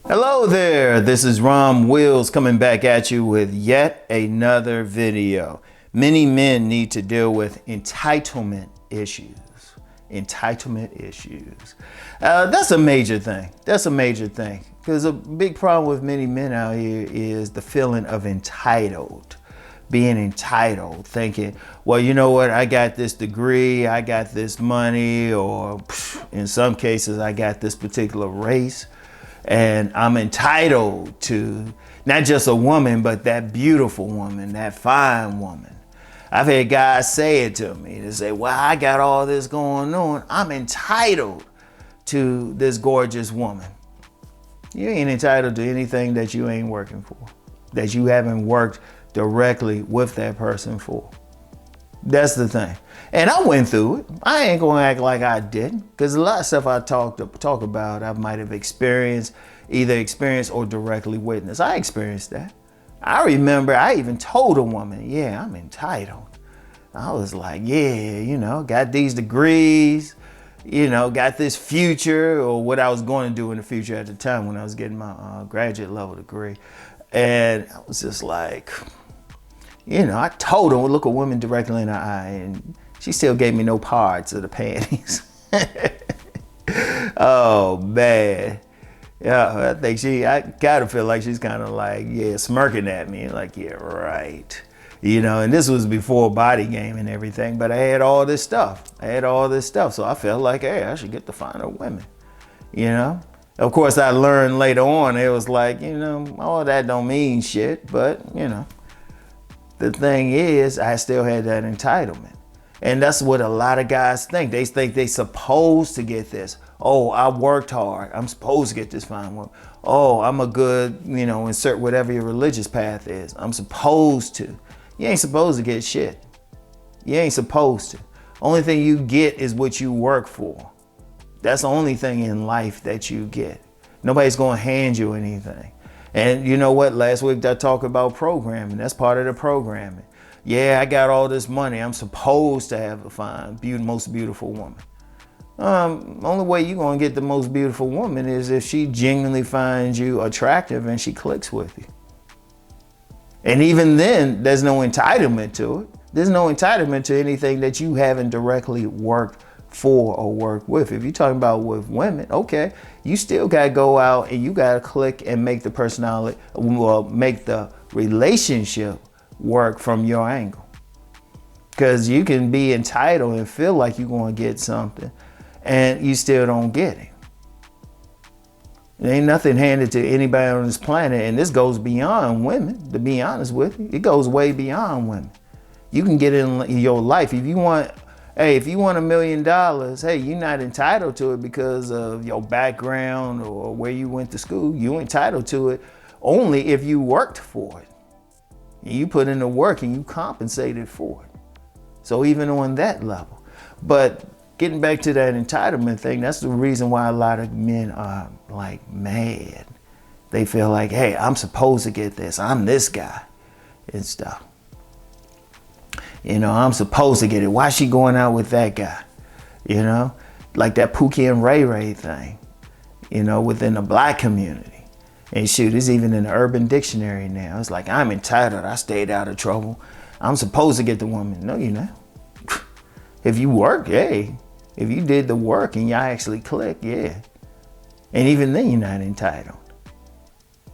Hello there, this is Rom Wills coming back at you with yet another video. Many men need to deal with entitlement issues. Entitlement issues. That's a major thing. That's a major thing. Because a big problem with many men out here is the feeling of entitled. Being entitled, thinking, well, you know what, I got this degree, I got this money, or in some cases, I got this particular race. And I'm entitled to not just a woman, but that beautiful woman, that fine woman. I've had guys say it to me. They say, well, I got all this going on. I'm entitled to this gorgeous woman. You ain't entitled to anything that you ain't working for, that you haven't worked directly with that person for. That's the thing. And I went through it. I ain't gonna act like I didn't, because a lot of stuff I talk about, I might have experienced, either experienced or directly witnessed. I experienced that. I remember I even told a woman, yeah, I'm entitled. I was like, yeah, you know, got these degrees, you know, got this future, or what I was going to do in the future at the time when I was getting my graduate level degree. And I was just like, you know, I told her, look a woman directly in the eye, and she still gave me no parts of the panties. Oh, man. Yeah, I gotta feel like she's kind of like, yeah, smirking at me, like, yeah, right. You know, and this was before body game and everything, but I had all this stuff. So I felt like, hey, I should get to finer women, you know? Of course, I learned later on, it was like, you know, all that don't mean shit, but, you know. The thing is, I still had that entitlement. And that's what a lot of guys think. They think they're supposed to get this. Oh, I worked hard. I'm supposed to get this fine woman. Oh, I'm a good, you know, insert whatever your religious path is. I'm supposed to. You ain't supposed to get shit. You ain't supposed to. Only thing you get is what you work for. That's the only thing in life that you get. Nobody's gonna hand you anything. And you know what? Last week I talked about programming. That's part of the programming. Yeah, I got all this money. I'm supposed to have a fine, most beautiful woman. Only way you're gonna get the most beautiful woman is if she genuinely finds you attractive and she clicks with you. And even then, there's no entitlement to it. There's no entitlement to anything that you haven't directly worked for or work with. If you're talking about with women, okay, you still gotta go out and you gotta click and make the personality, well, make the relationship work from your angle. Because you can be entitled and feel like you're gonna get something and you still don't get it. There ain't nothing handed to anybody on this planet, and this goes beyond women, to be honest with you. It goes way beyond women. You can get in your life if you want. Hey, if you want $1 million, hey, you're not entitled to it because of your background or where you went to school. You're entitled to it only if you worked for it. And you put in the work and you compensated for it. So even on that level. But getting back to that entitlement thing, that's the reason why a lot of men are like mad. They feel like, hey, I'm supposed to get this. I'm this guy and stuff. You know, I'm supposed to get it. Why is she going out with that guy? You know, like that Pookie and Ray Ray thing, you know, within the black community. And shoot, it's even in the Urban Dictionary now. It's like, I'm entitled. I stayed out of trouble. I'm supposed to get the woman. No, you're not. If you work, hey, if you did the work and y'all actually click, yeah. And even then, you're not entitled.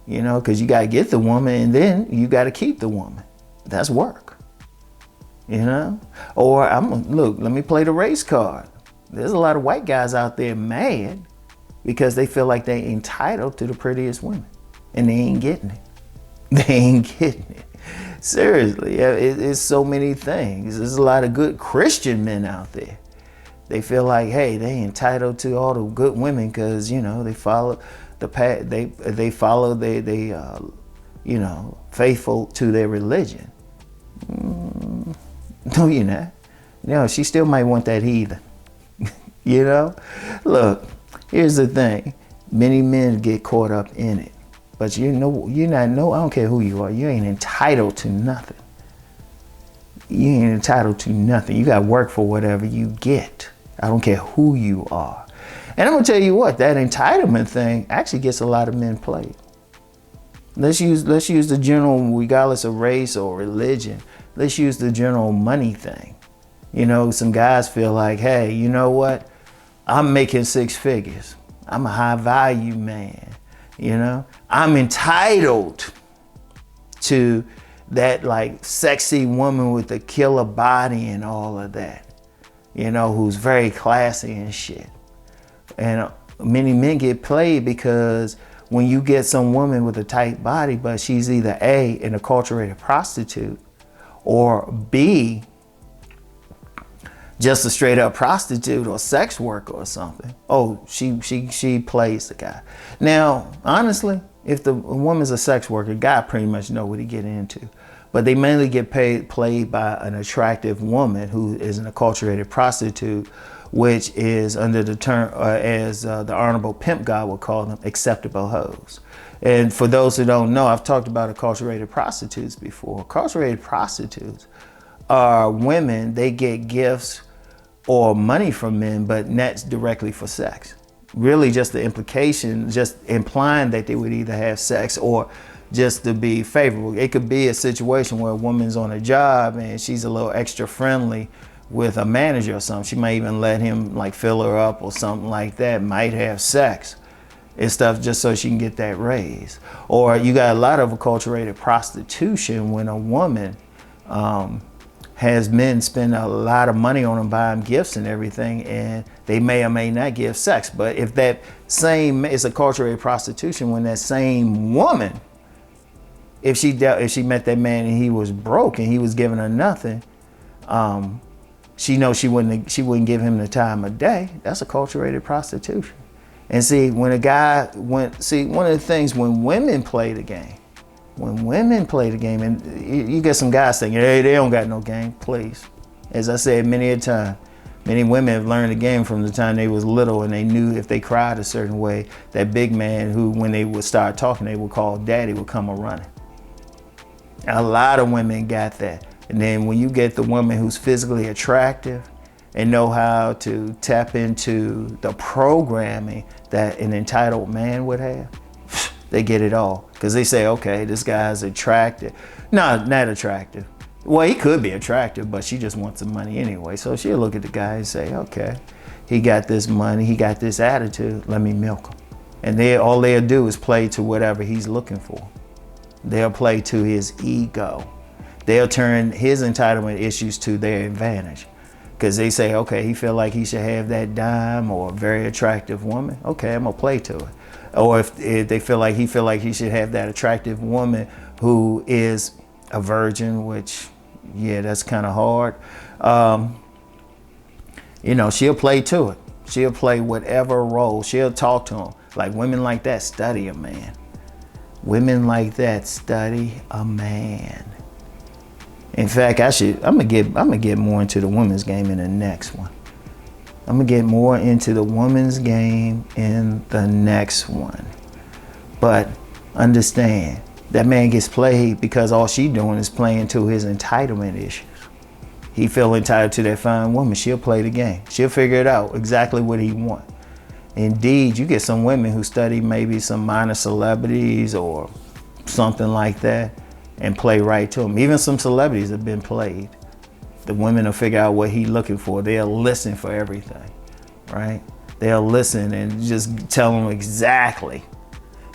You know, because you got to get the woman and then you got to keep the woman. That's work. You know, or look, let me play the race card. There's a lot of white guys out there mad because they feel like they entitled to the prettiest women and they ain't getting it. They ain't getting it. Seriously, it's so many things. There's a lot of good Christian men out there. They feel like, hey, they entitled to all the good women because, you know, they follow the path. They follow you know, faithful to their religion. No, you're not. No, she still might want that heathen. You know? Look, here's the thing. Many men get caught up in it. But I don't care who you are. You ain't entitled to nothing. You ain't entitled to nothing. You got to work for whatever you get. I don't care who you are. And I'm gonna tell you what, that entitlement thing actually gets a lot of men played. Let's use the general, regardless of race or religion, let's use the general money thing. You know, some guys feel like, hey, you know what? I'm making 6 figures. I'm a high value man. You know, I'm entitled to that like sexy woman with the killer body and all of that, you know, who's very classy and shit. And many men get played because when you get some woman with a tight body, but she's either A, an acculturated prostitute, or B, just a straight up prostitute or sex worker or something. Oh, she plays the guy. Now, honestly, if the woman's a sex worker, guy pretty much know what he get into. But they mainly get played by an attractive woman who is an acculturated prostitute, which is under the term, as the Honorable Pimp God would call them, acceptable hoes. And for those who don't know, I've talked about acculturated prostitutes before. Acculturated prostitutes are women, they get gifts or money from men, but nets directly for sex. Really just the implication, just implying that they would either have sex or just to be favorable. It could be a situation where a woman's on a job and she's a little extra friendly with a manager or something. She might even let him like fill her up or something like that, might have sex and stuff just so she can get that raise. Or you got a lot of acculturated prostitution when a woman has men spend a lot of money on them, buying gifts and everything, and they may or may not give sex. But if that same is acculturated prostitution, when that same woman, if she met that man and he was broke and he was giving her nothing, she knows she wouldn't give him the time of day. That's acculturated prostitution. And see, one of the things when women play the game, and you get some guys saying, hey, they don't got no game, please. As I said many a time, many women have learned the game from the time they was little, and they knew if they cried a certain way, that big man who, when they would start talking, they would call daddy, would come a-running. A lot of women got that. And then when you get the woman who's physically attractive and know how to tap into the programming that an entitled man would have, they get it all. Because they say, okay, this guy's attractive. No, not attractive. Well, he could be attractive, but she just wants the money anyway. So she'll look at the guy and say, okay, he got this money, he got this attitude, let me milk him. And all they'll do is play to whatever he's looking for. They'll play to his ego. They'll turn his entitlement issues to their advantage. Because they say, okay, he feel like he should have that dime or a very attractive woman. Okay, I'm gonna play to it. Or if they feel like he should have that attractive woman who is a virgin, which, yeah, that's kind of hard. You know, she'll play to it. She'll play whatever role. She'll talk to him. Like women like that study a man. Women like that study a man. In fact, I'm gonna get more into the women's game in the next one. I'm gonna get more into the women's game in the next one. But understand, that man gets played because all she doing is playing to his entitlement issues. He feel entitled to that fine woman. She'll play the game. She'll figure it out exactly what he want. Indeed, you get some women who study maybe some minor celebrities or something like that and play right to them. Even some celebrities have been played. The women will figure out what he's looking for. They'll listen for everything, right? They'll listen and just tell him exactly.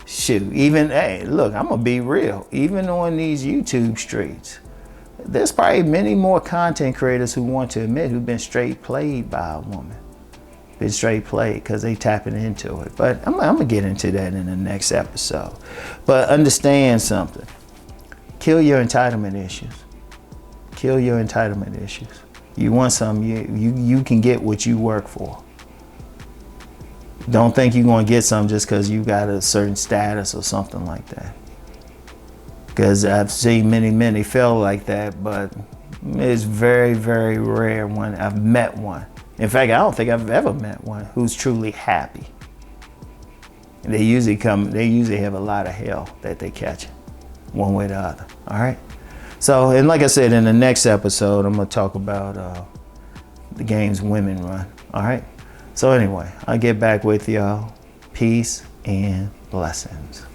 Shoot, even, hey, look, I'm gonna be real. Even on these YouTube streets, there's probably many more content creators who want to admit who've been straight played by a woman. Been straight played because they tapping into it. But I'm gonna get into that in the next episode. But understand something. Kill your entitlement issues. Kill your entitlement issues. You want something, you can get what you work for. Don't think you're going to get something just because you got a certain status or something like that. Because I've seen many men, they feel like that, but it's very, very rare when I've met one. In fact, I don't think I've ever met one who's truly happy. They usually have a lot of hell that they catch, one way or the other, all right? So, and like I said, in the next episode, I'm gonna talk about the games women run, all right? So anyway, I'll get back with y'all. Peace and blessings.